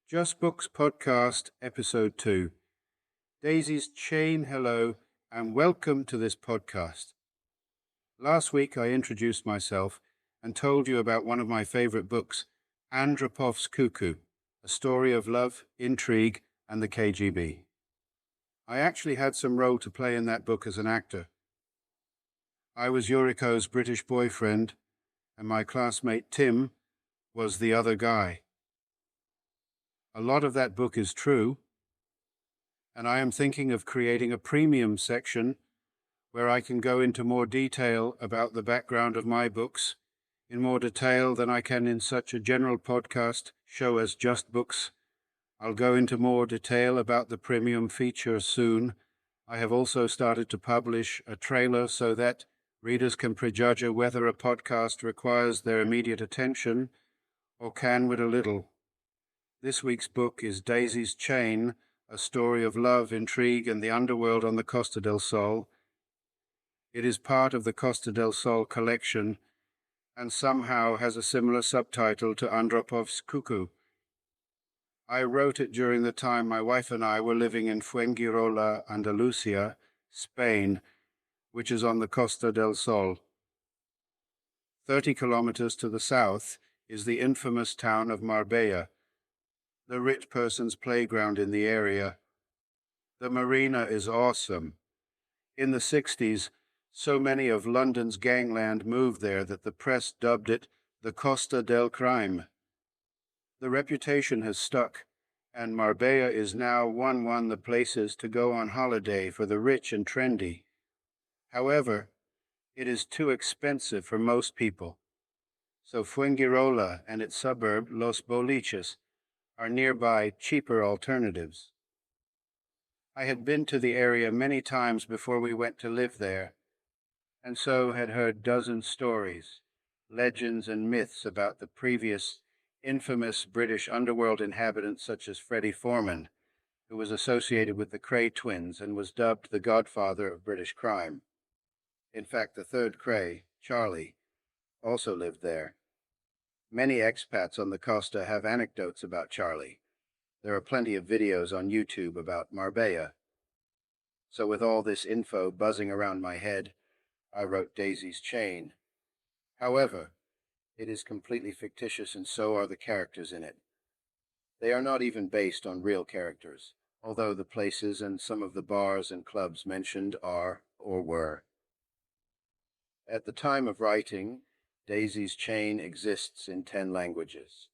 Just Books Podcast, Episode 2. Daisy's Chain, hello, and welcome to this podcast. Last week I introduced myself and told you about one of my favorite books, Andropov's Cuckoo, a story of love, intrigue, and the KGB. I actually had some role to play in that book as an actor. I was Yuriko's British boyfriend, and my classmate Tim was the other guy. A lot of that book is true, and I am thinking of creating a premium section where I can go into more detail about the background of my books, in more detail than I can in such a general podcast show as Just Books. I'll go into more detail about the premium feature soon. I have also started to publish a trailer so that readers can prejudge whether a podcast requires their immediate attention or can with a little. This week's book is Daisy's Chain, a story of love, intrigue, and the underworld on the Costa del Sol. It is part of the Costa del Sol collection and somehow has a similar subtitle to Andropov's Cuckoo. I wrote it during the time my wife and I were living in Fuengirola, Andalusia, Spain, which is on the Costa del Sol. 30 kilometers to the south is the infamous town of Marbella, the rich person's playground in the area. The marina is awesome. In the 60s, so many of London's gangland moved there that the press dubbed it the Costa del Crime. The reputation has stuck, and Marbella is now one of the places to go on holiday for the rich and trendy. However, it is too expensive for most people. So Fuengirola and its suburb, Los Boliches, are nearby, cheaper alternatives. I had been to the area many times before we went to live there, and so had heard dozens stories, legends and myths about the previous infamous British underworld inhabitants such as Freddie Foreman, who was associated with the Cray twins and was dubbed the godfather of British crime. In fact, the third Cray, Charlie, also lived there. Many expats on the Costa have anecdotes about Charlie. There are plenty of videos on YouTube about Marbella. So with all this info buzzing around my head, I wrote Daisy's Chain. However, it is completely fictitious and so are the characters in it. They are not even based on real characters, although the places and some of the bars and clubs mentioned are or were. At the time of writing, Daisy's Chain exists in 10 languages.